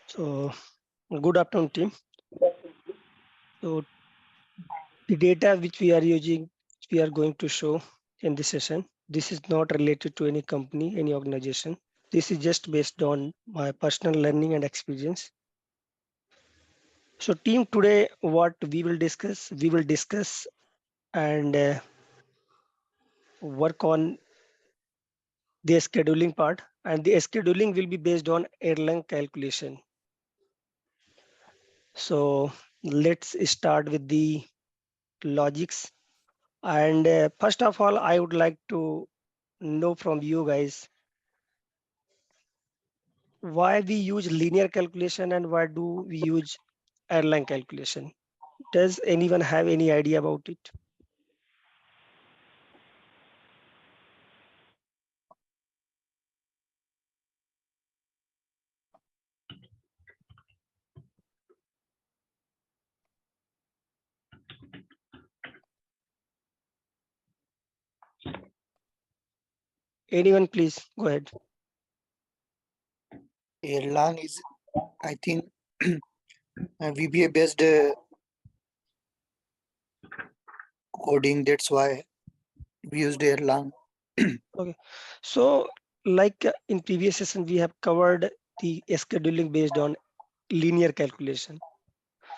So, good afternoon, team. So, the data which we are using, we are going to show in this session. This is not related to any company, any organization. This is just based on my personal learning and experience. So, team, today what we will discuss and work on the scheduling part, and the scheduling will be based on Erlang calculation. So, let's start with the logics. And first of all, I would like to know from you guys why we use linear calculation and why do we use Erlang calculation. Does anyone have any idea about it? Anyone, please go ahead. Erlang is, I think, VBA based coding. That's why we used Erlang. Okay, so like in previous session we have covered the scheduling based on linear calculation.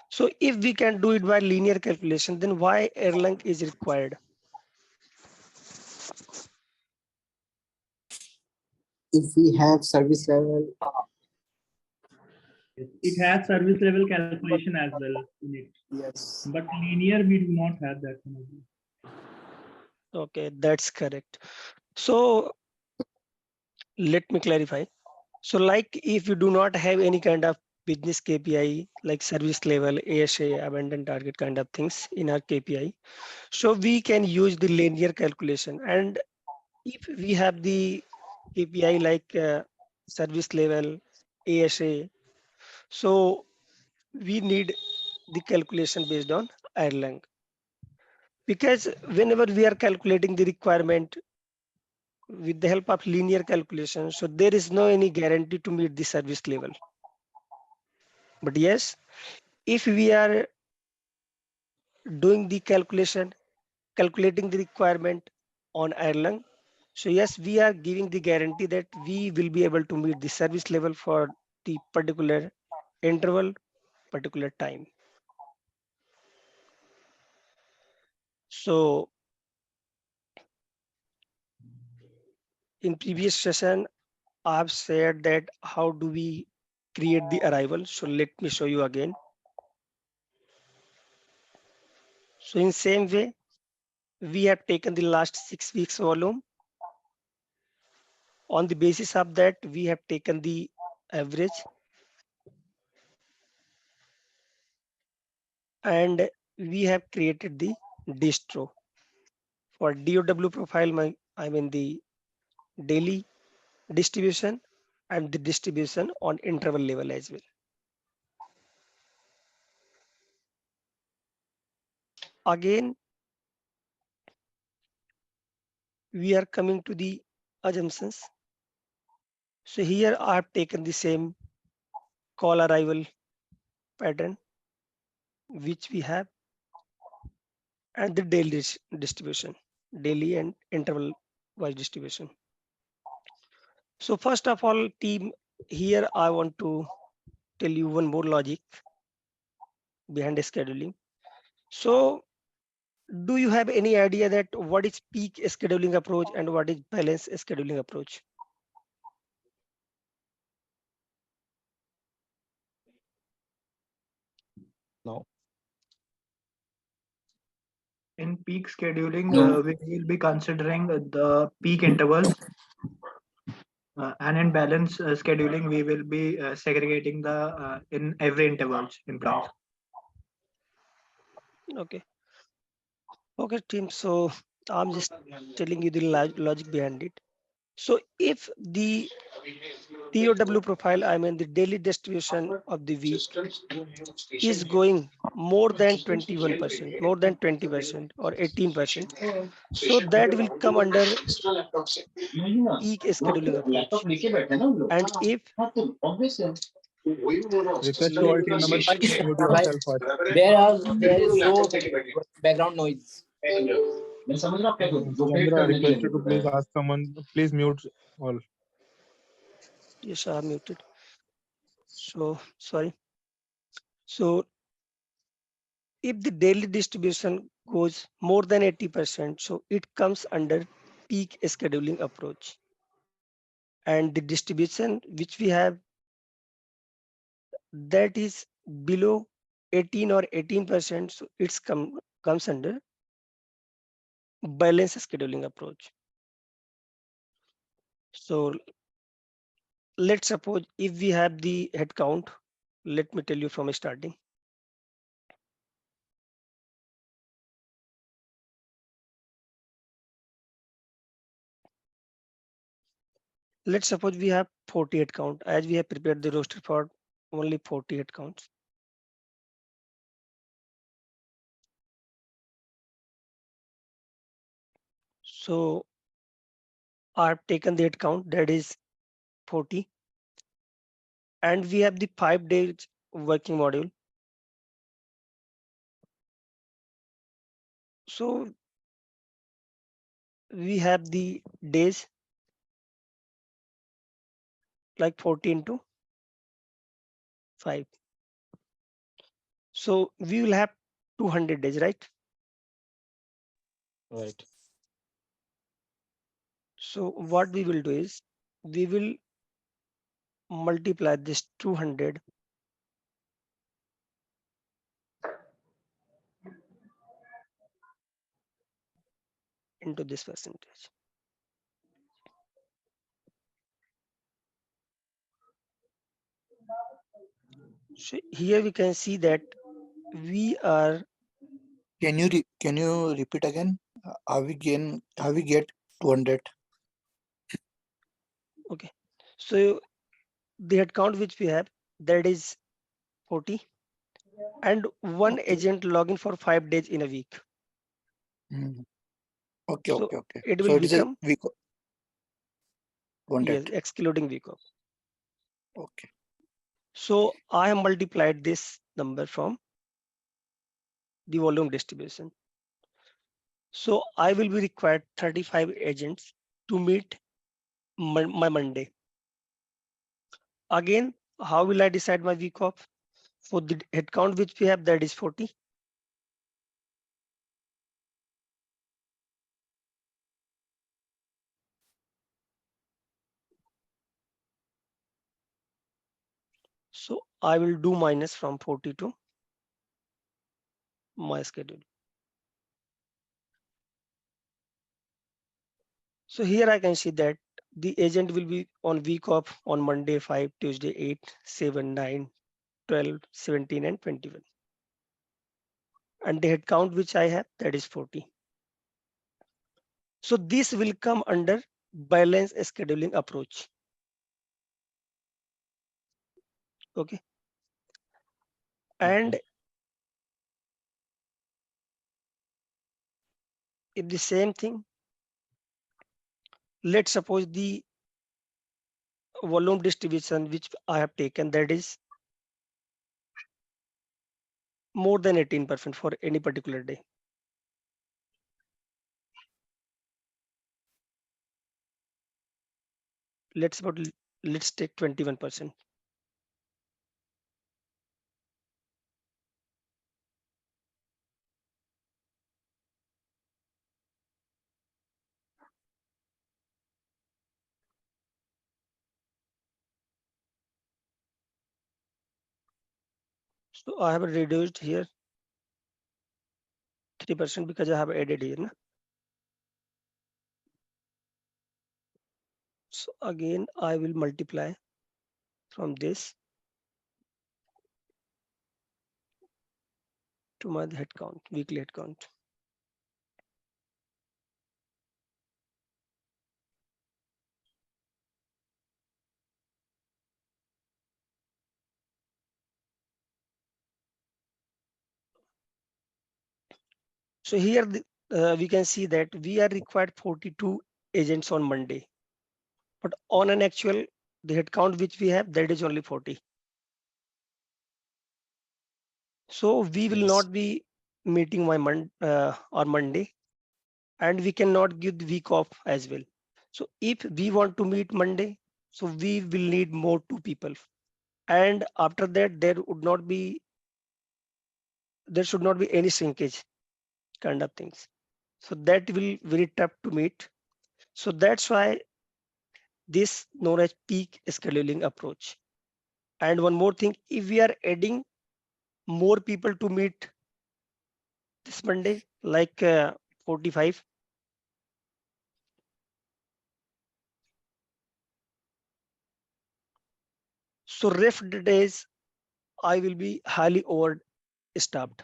So if we can do it by linear calculation, then why Erlang is required? If we have service level, It has service level calculation as well in it. yes. But linear, we do not have that one. Okay, that's correct. So let me clarify. So like if you do not have any kind of business KPI like service level, ASA, abandoned target kind of things in our KPI, so we can use the linear calculation. And if we have the KPI like service level, ASA, so we need the calculation based on Erlang. Because whenever we are calculating the requirement with the help of linear calculation, so there is no any guarantee to meet the service level. But yes, if we are doing the calculating the requirement on Erlang, so yes, we are giving the guarantee that we will be able to meet the service level for the particular interval, particular time. So in previous session, I've said that how do we create the arrival. So let me show you again. So in same way, we have taken the last 6 weeks volume. On the basis of that, we have taken the average and we have created the distro. For DOW profile, I mean the daily distribution and the distribution on interval level as well. Again, we are coming to the assumptions. So here I have taken the same call arrival pattern which we have and the daily distribution, daily and interval wise distribution. So first of all, team, here I want to tell you one more logic behind the scheduling. So do you have any idea that what is peak scheduling approach and what is balance scheduling approach? No. In peak scheduling, No. we will be considering the peak intervals, and in balance scheduling, we will be segregating the in every intervals in blocks. Okay. Okay, team. So I'm just telling you the logic behind it. So if the TOW profile, I mean the daily distribution of the week is going more than 21%, more than 20% or 18%. So that will come under peak scheduling approach. And if Request to let all team me members, please mute भाई yourself first. there is so background noise. Chandra, request you to please ask someone, please mute all. yes, I am muted. So sorry. So if the daily distribution goes more than 80%, so it comes under peak scheduling approach. And the distribution which we have that is below 18 or 18%, so comes under balance scheduling approach. So let's suppose if we have the head count, let me tell you from starting. Let's suppose we have 48 count as we have prepared the roster for only 48 counts. So I've taken the head count that is 40 and we have the 5 days working module. So we have the days like 40 into 5. So we will have 200 days, right? Right. So what we will do is we will multiply this 200 into this percentage. So here we can see that we are Can you repeat again? How we get 200? okay. So the head count which we have that is 40 and one Okay. agent login for 5 days in a week. Mm. So Okay. it So will it is a become week 200. yes, excluding week off. Okay. So I have multiplied this number from the volume distribution. So I will be required 35 agents to meet my Monday. Again, how will I decide my week off? For the headcount which we have, that is 40. So I will do minus from 40 to my schedule. So here I can see that the agent will be on week off on Monday 5, Tuesday 8, 7, 9, 12, 17 and 21. And the head count which I have that is 40. So this will come under balance scheduling approach. Okay. And Okay. if the same thing, let's suppose the volume distribution which I have taken that is more than 18% for any particular day. Let's take 21%. So I have reduced here 3% because I have added here. Na? So again, I will multiply from this to my head count, weekly head count. So here we can see that we are required 42 agents on Monday, but on an actual the headcount which we have, that is only 40. So we will Yes. not be meeting on Monday, and we cannot give the week off as well. So if we want to meet Monday, so we will need more two people, and after that there should not be any shrinkage kind of things. So that will very tough to meet. So that's why this known as peak scheduling approach. And one more thing, if we are adding more people to meet this Monday, like 45, so rest days I will be highly overstaffed.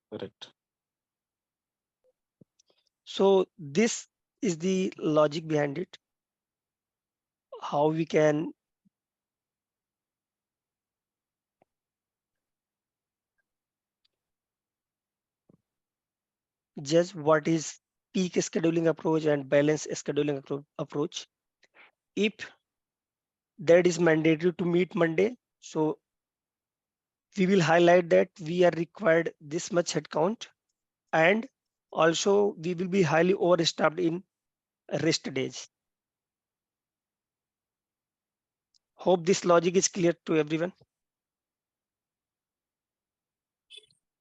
Correct. So this is the logic behind it, how we can judge what is peak scheduling approach and balance scheduling approach. If that is mandatory to meet Monday, so we will highlight that we are required this much headcount, and also we will be highly overstaffed in rest days. Hope this logic is clear to everyone.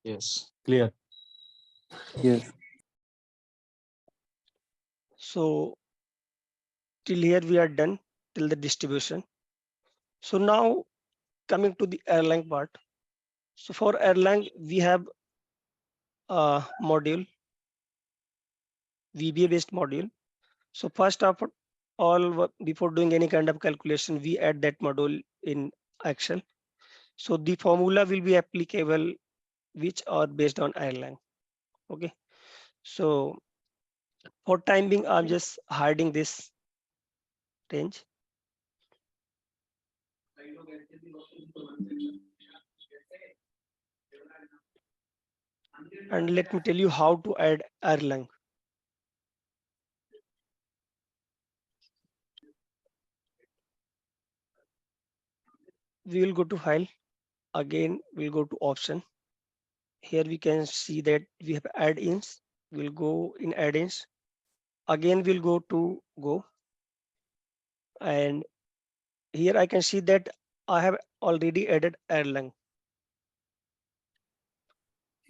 Yes. Clear. Yes. So till here we are done till the distribution. So now coming to the Erlang part. So for Erlang, we have a module, VBA based module. So first of all, before doing any kind of calculation, we add that module in Excel. So the formula will be applicable which are based on Erlang. Okay. So for time being, I'm just hiding this range. And let me tell you how to add Erlang. We will go to file. Again, we'll go to option. Here we can see that we have add-ins. We'll go in add-ins. Again, we'll go to go. And here I can see that I have already added Erlang.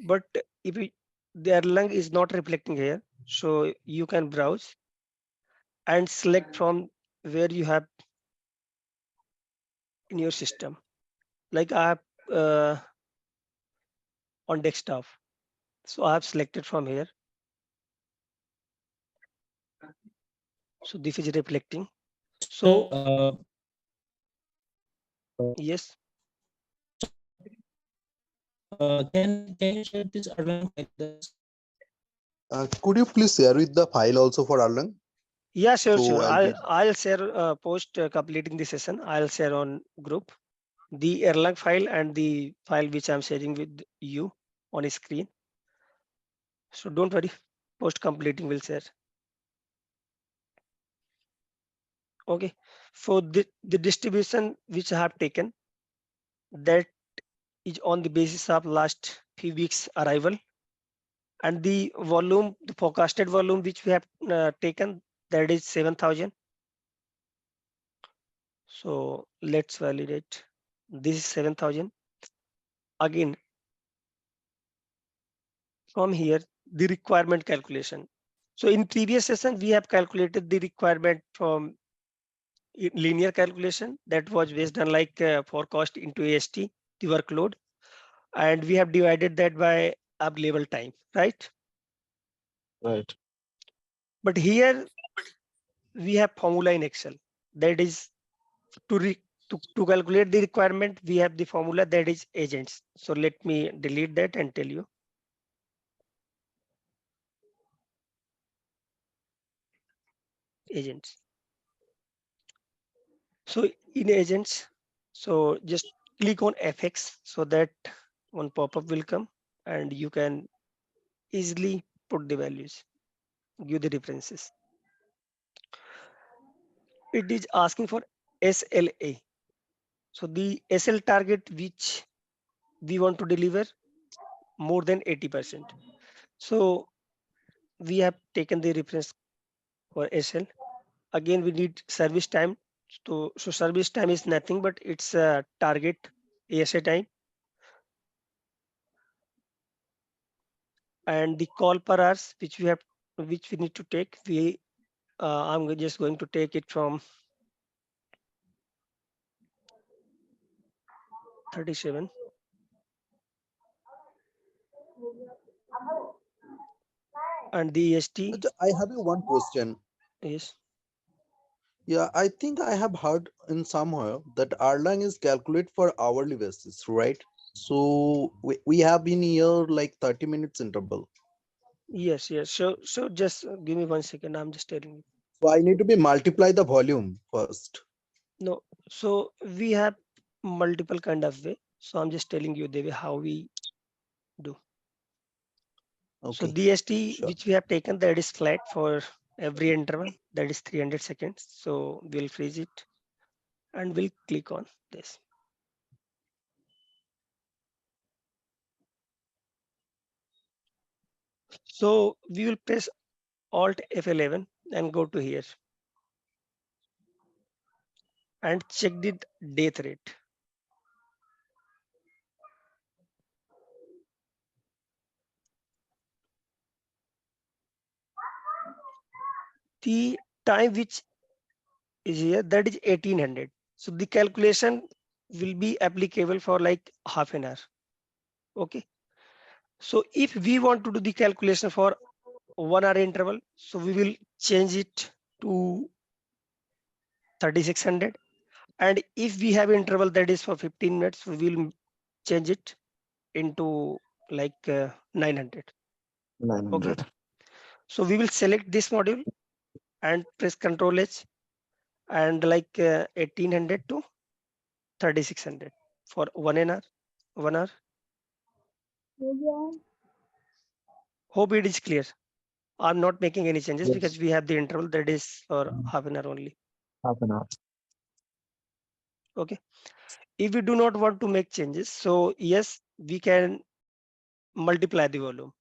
But if the Erlang is not reflecting here, so you can browse and select from where you have in your system. Like I have on desktop. So I have selected from here. So this is reflecting. So yes. Can you share this Erlang file with us? Could you please share with the file also for Erlang? Yeah, sure, So sure. I'll get. I'll share post completing the session. I'll share on group the Erlang file and the file which I'm sharing with you on screen. So don't worry, post completing will share. Okay. So the distribution which I have taken, that is on the basis of last few weeks arrival, and the volume, the forecasted volume which we have taken, that is 7,000. So let's validate. This is 7,000. Again, from here, the requirement calculation. So in previous session, we have calculated the requirement from linear calculation that was based on like forecast into AST, the workload, and we have divided that by available time, right? Right. But here we have formula in Excel that is to to calculate the requirement, we have the formula that is agents. So let me delete that and tell you. Agents. So in agents, so just click on FX so that one pop-up will come and you can easily put the values, give the differences. It is asking for SLA. So the SL target which we want to deliver more than 80%. So we have taken the reference for SL. Again, we need service time. So service time is nothing but it's a target ASA time. And the call per hours which we need to take, I'm just going to take it from 37. And the EST I have one question. is, Yeah, I think I have heard in somewhere that Erlang is calculated for hourly basis, right? So we have been here like 30 minutes interval. yes, yes. So just give me 1 second. I'm just telling you. So I need to be multiply the volume first. No, so we have multiple kind of way. So I'm just telling you the way how we do. So Okay, DST sure. which we have taken, that is flat for every interval, that is 300 seconds. So we'll freeze it and we'll click on this. So we will press Alt F11 and go to here and check the death rate. The time which is here, that is 1800. So the calculation will be applicable for like half an hour. Okay. So if we want to do the calculation for 1 hour interval, so we will change it to 3600. And if we have interval that is for 15 minutes, we will change it into like 900. Okay. 900. So we will select this module and press Ctrl H and like 1800 to 3600 for 1 hour. 1 hour. Hope it is clear. I'm not making any changes because Yes. we have the interval that is for half an hour only. Half an hour. Okay. If we do not want to make changes, so yes, we can multiply the volume.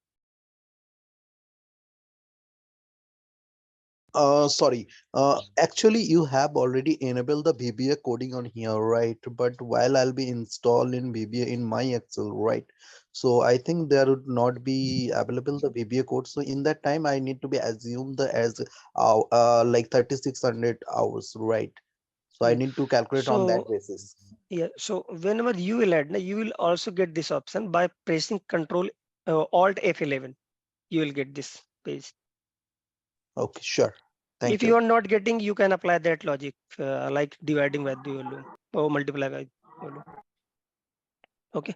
Sorry. Actually, you have already enabled the VBA coding on here, right? But while I'll be installing VBA in my Excel, right? So I think there would not be available the VBA code. So in that time, I need to be assumed the as like 3600 hours, right? So I Yeah. need to calculate on that So basis. yeah. So whenever you will add, you will also get this option by pressing Control Alt F11. You will get this page. Okay, sure. Thank If you. you are not getting, you can apply that logic like dividing by the volume or multiply by volume. Okay.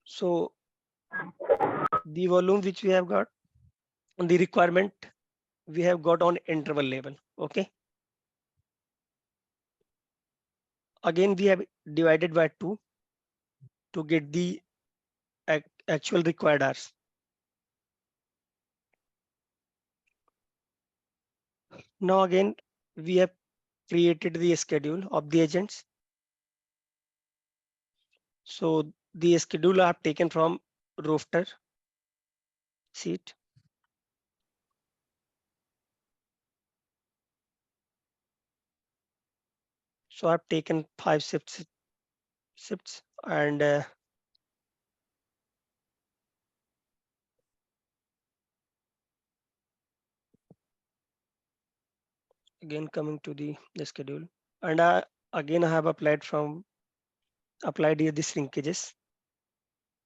So the volume which we have got, the requirement we have got on interval level. Okay. Again, we have divided by 2 to get the actual required hours. Now again, we have created the schedule of the agents. So the schedule I have taken from roster sheet. So I've taken 5 shifts and again coming to the schedule, and again I have applied here the shrinkages,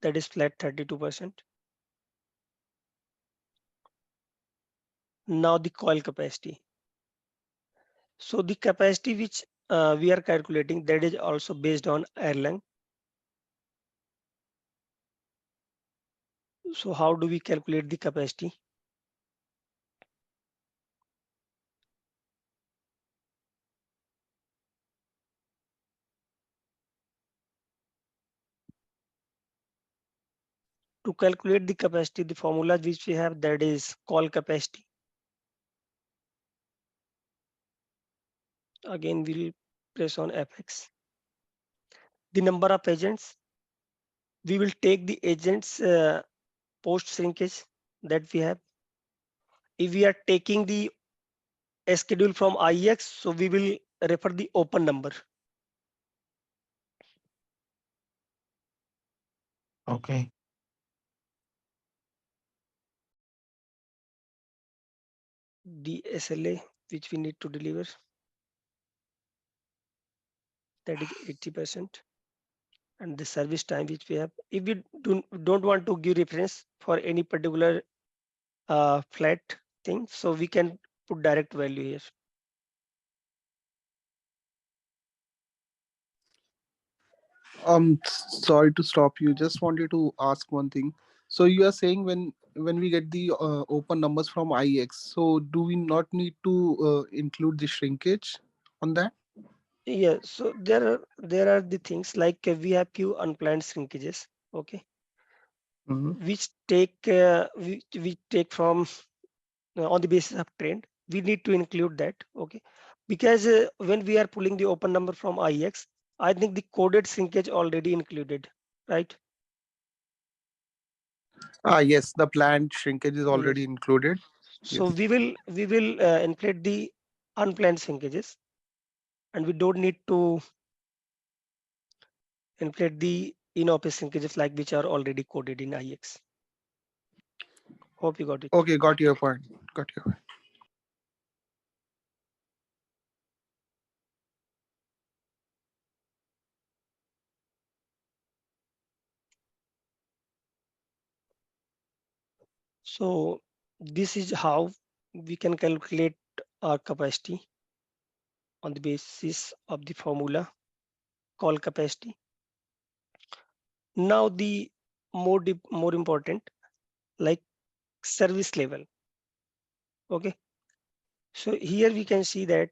that is flat 32%. Now the coil capacity. So the capacity which we are calculating, that is also based on Erlang. So how do we calculate the capacity? calculate the capacity, the formula which we have, that is call capacity. Again, we'll press on Fx. The number of agents, we will take the agents post shrinkage that we have. If we are taking the schedule from IX, so we will refer the open number. Okay. The SLA which we need to deliver, that is 80%, and the service time which we have. If we don't want to give reference for any particular flat thing, so we can put direct value here. Sorry to stop you. Just wanted to ask one thing. So you are saying when we get the open numbers from IX, so do we not need to include the shrinkage on that? Yeah, so there are the things like we have few unplanned shrinkages, okay, Mhm. which take from on the basis of trend. We need to include that, okay, because when we are pulling the open number from IX, I think the coded shrinkage already included, right? Ah, yes, the planned shrinkage is already Yes. included. So Yes. we will inflate the unplanned shrinkages, and we don't need to inflate the in-office shrinkages like which are already coded in IX. Hope you got it. Okay, got your point. Got your point. So this is how we can calculate our capacity on the basis of the formula call capacity. Now the more important, like service level. Okay. So here we can see that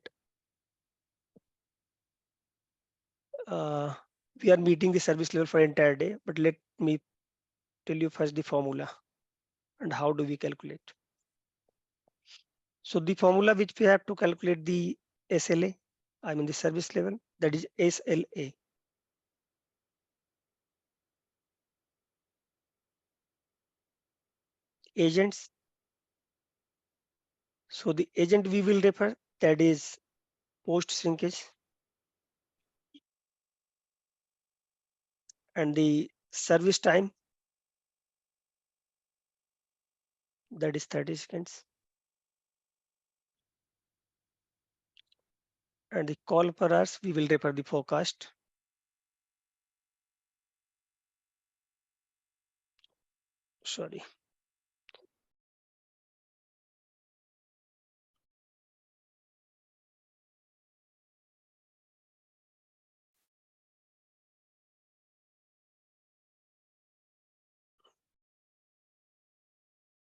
uh, we are meeting the service level for entire day, but let me tell you first the formula and how do we calculate. So the formula which we have to calculate the SLA, I mean the service level, that is SLA. Agents. So the agent we will refer, that is post shrinkage, and the service time, that is 30 seconds, and the call per hours we will refer the forecast. Sorry.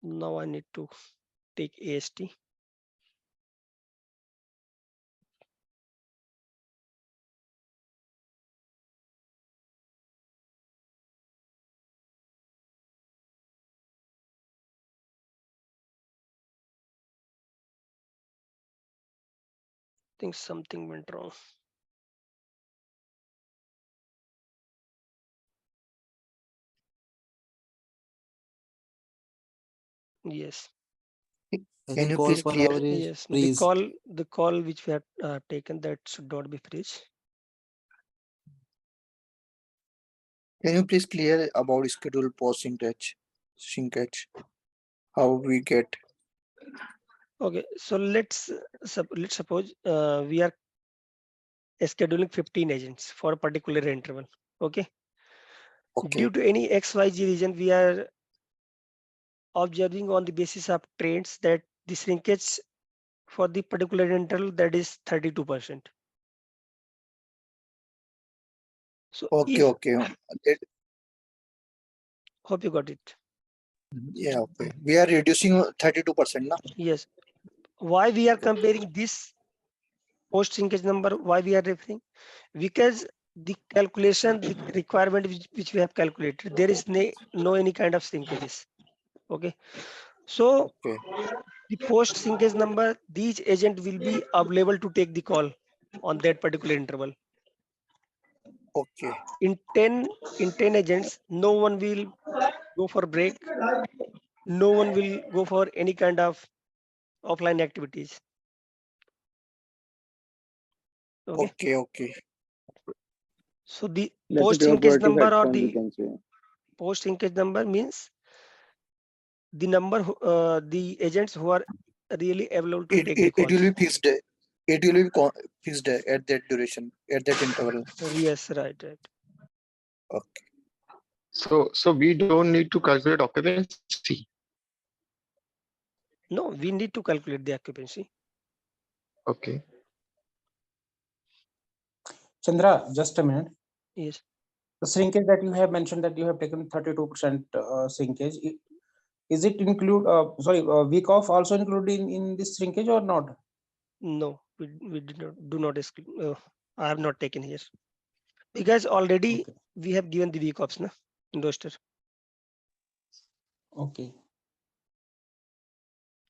Now I need to take AST. Think something went wrong. Yes. I Can think you call please per clear? hour is Yes. freeze. The call which we have taken, that should not be freeze. Can you please clear about schedule post shrinkage? Shrinkage. How we get? Okay. So let's suppose we are scheduling 15 agents for a particular interval. Okay. Due Okay. to any XYZ reason, we are observing on the basis of trends that the shrinkage for the particular interval, that is 32%. So Okay. if, Okay. That- hope you got it. yeah. Okay. We are reducing 32%. Na? Yes. Why we are comparing this post shrinkage number? Why we are referring? Because the calculation, the requirement which we have calculated, there is no any kind of syncages. Okay. So Okay. the post syncage number, these agent will be available to take the call on that particular interval. Okay. In 10 agents, no one will go for break. No one will go for any kind of offline activities. Okay. Okay. Okay. So the That's a post syncage cooperative number hedge or fund, we the can say. post syncage number means the number, the agents who are really available to take the It will calls. be fixed. It will be fixed at that duration, at that interval. Yes, right, right. Okay. So we don't need to calculate occupancy. No, we need to calculate the occupancy. Okay. Chandra, just a minute. Yes. The shrinkage that you have mentioned, that you have taken 32% shrinkage, is it include, sorry, week off also included in this shrinkage or not? No, we did not, do not exclude. I have not taken here because already Okay. we have given the week offs na, in roster. Okay.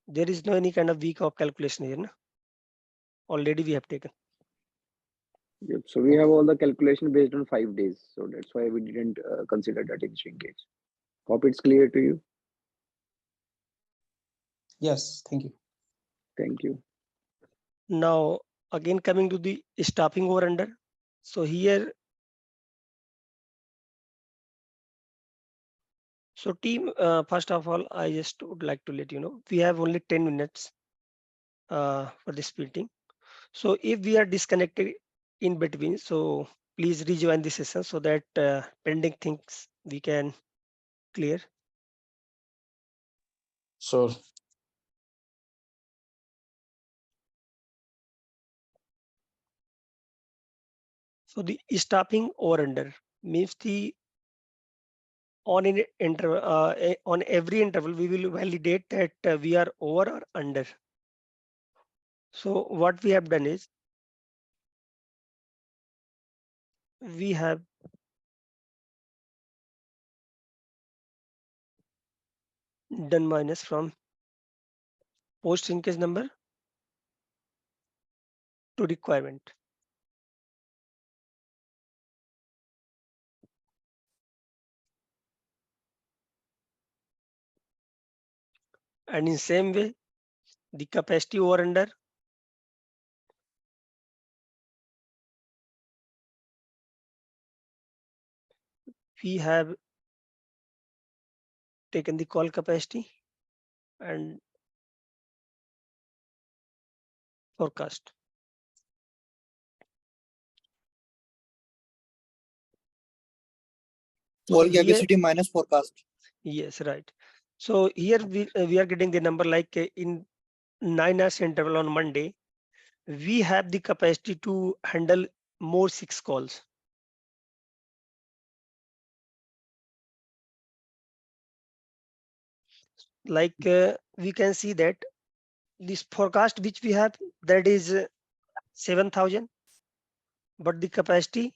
There is no any kind of week off calculation here. Na? Already we have taken. Yep. So we have all the calculation based on 5 days. So that's why we didn't consider that in shrinkage. Hope it's clear to you. Yes, thank you. Thank you. Now again coming to the stopping over under. So here, so team, first of all, I just would like to let you know we have only 10 minutes for this meeting. So if we are disconnected in between, so please rejoin the session so that pending things we can clear. Sure. So the stopping over under means the on an interval, on every interval we will validate that we are over or under. So what we have done is we have done minus from post linkage number to requirement. And in same way, the capacity over under we have taken the call capacity and forecast. So Call here, capacity minus forecast. yes, right. So here we are getting the number like in 9 hours interval on Monday, we have the capacity to handle more 6 calls. Like we can see that this forecast which we have, that is 7,000, but the capacity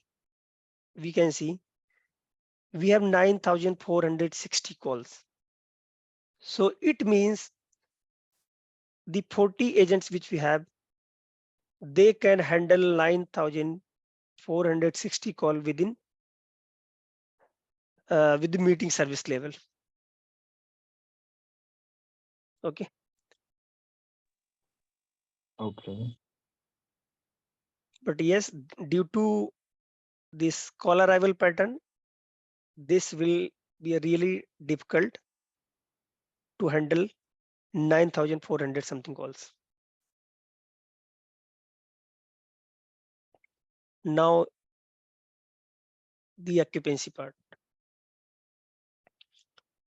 we can see we have 9,460 calls. So it means the 40 agents which we have, they can handle 9,460 call within with the meeting service level. Okay. Okay. But yes, due to this call arrival pattern, this will be really difficult to handle 9,400 something calls. Now the occupancy part.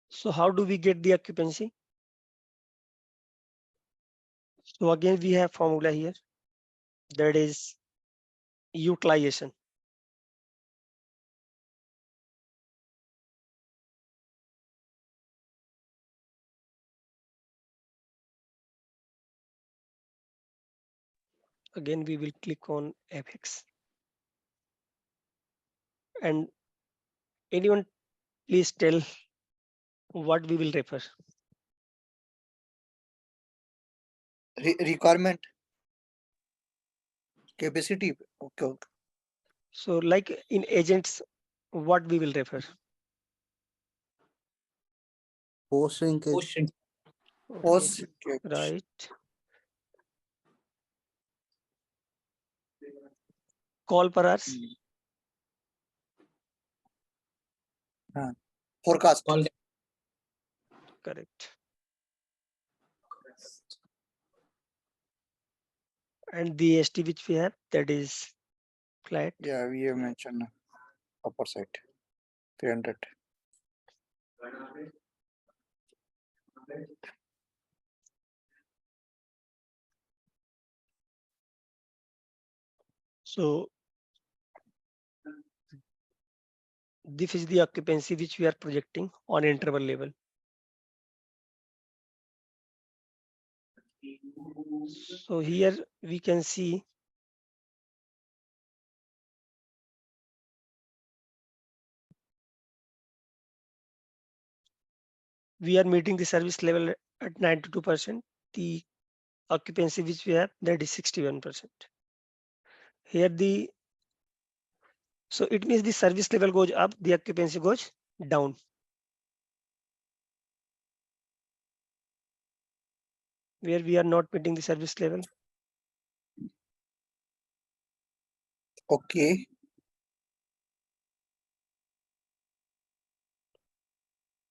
So how do we get the occupancy? So again, we have formula here, that is utilization. Again, we will click on FX. And anyone please tell what we will refer. Requirement. Capacity. Okay. So like in agents, what we will refer. Post shrinkage. Post shrink. Okay, Post shrinkage. right. Call per hours. Forecast. Call Correct. And the ST which we have, that is flat. Yeah, we have mentioned upper side. 300. So this is the occupancy which we are projecting on interval level. So here we can see we are meeting the service level at 92%. The occupancy which we have, that is 61%. Here so it means the service level goes up, the occupancy goes down. Where we are not meeting the service level. Okay.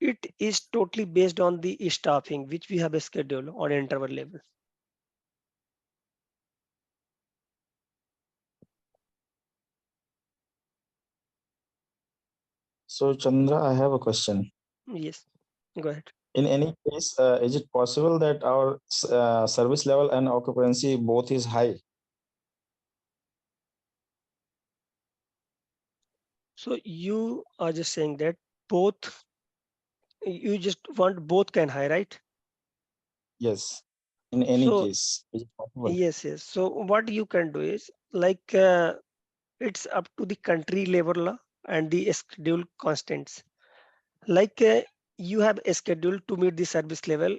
It is totally based on the staffing which we have a schedule on interval level. So Chandra, I have a question. Yes, go ahead. In any case, is it possible that our service level and occupancy both is high? So you are just saying that both, you just want both can high, right? Yes. In any So case, is it possible? yes. So what you can do is like it's up to the country labor law and the schedule constants. Like you have a schedule to meet the service level.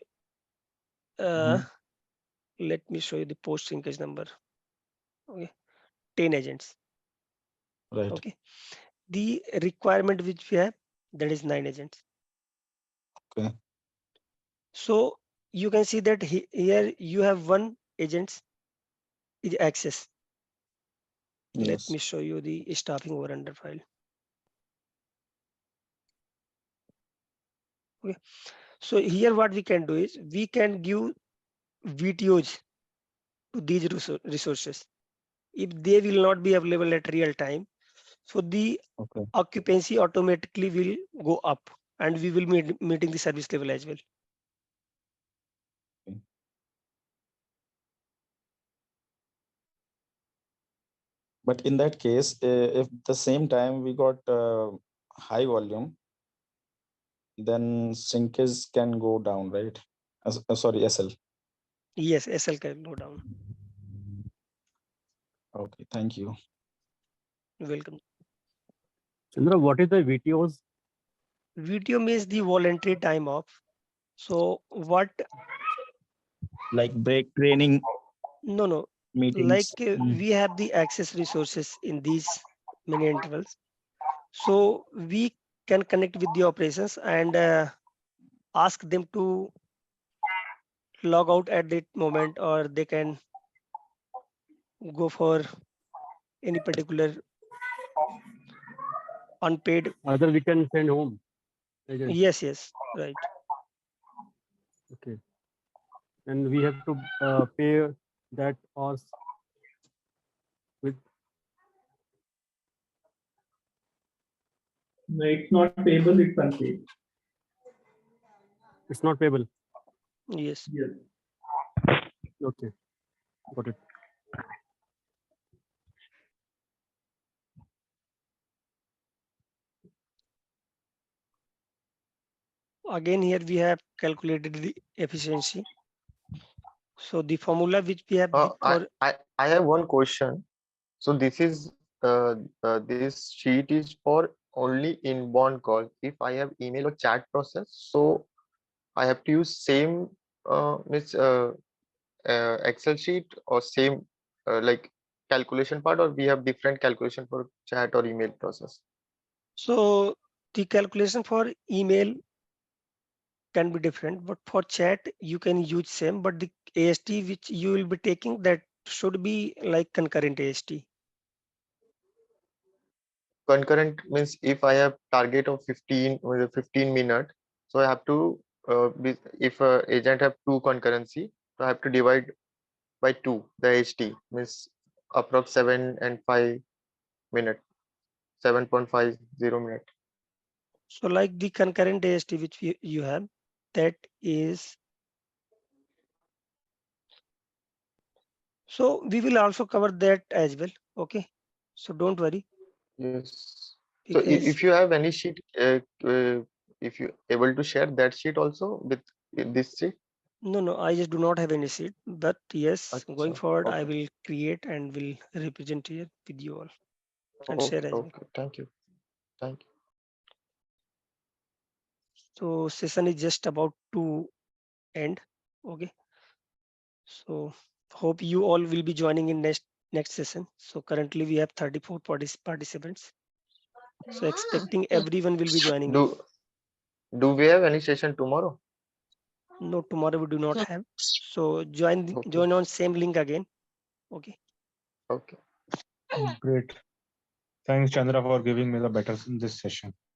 Let me show you the post shrinkage number. Okay, 10 agents. Right. Okay, the requirement which we have, that is 9 agents. Okay. So you can see that here you have one agent is access. Let Yes. me show you the staffing over under file. Okay, so here what we can do is we can give VTOs to these resources. If they will not be available at real time, so the Okay. occupancy automatically will go up and we will be meeting the service level as well. But in that case, if the same time we got high volume, then shrinkage can go down, right? Sorry, SL. Yes, SL can go down. Okay, thank you. Welcome. Chandra, what is the VTOs? VTO means the voluntary time off. So what? Like break, training, No. meetings. Like we have the access resources in these many intervals. So we can connect with the operations and ask them to log out at that moment, or they can go for any particular unpaid. Other we can send home. Agents. Yes, right. Okay. And we have to pay that hours with. No, it's not payable, it's unpaid. It's not payable. Yes. Okay. Got it. Again, here we have calculated the efficiency. So the formula which we have for I have one question. So this is this sheet is for only inbound calls. If I have email or chat process, so I have to use same means Excel sheet or same like calculation part, or we have different calculation for chat or email process. So the calculation for email can be different, but for chat you can use same, but the AST which you will be taking, that should be like concurrent AST. Concurrent means if I have target of 15 minute, so I have to if agent have two concurrency, so I have to divide by 2 the HT, means approx 7 and 5 minute, 7.50 minute. So like the concurrent AST which you have, that is, so we will also cover that as well. Okay, so don't worry. Yes. So Because if you have any sheet, if you able to share that sheet also with this sheet. no, I just do not have any seat, but yes, going Acha, forward, I okay. will create and will represent here with you all and share Okay, as well. okay. Thank you. Thank you. So session is just about to end. Okay, so hope you all will be joining in next session. So currently we have 34 participants. So expecting everyone will be joining in. Do we have any session tomorrow? No, tomorrow we do not have. So join Okay. join on same link again. Okay. Okay. Great. Thanks, Chandra, for giving me the better in this session.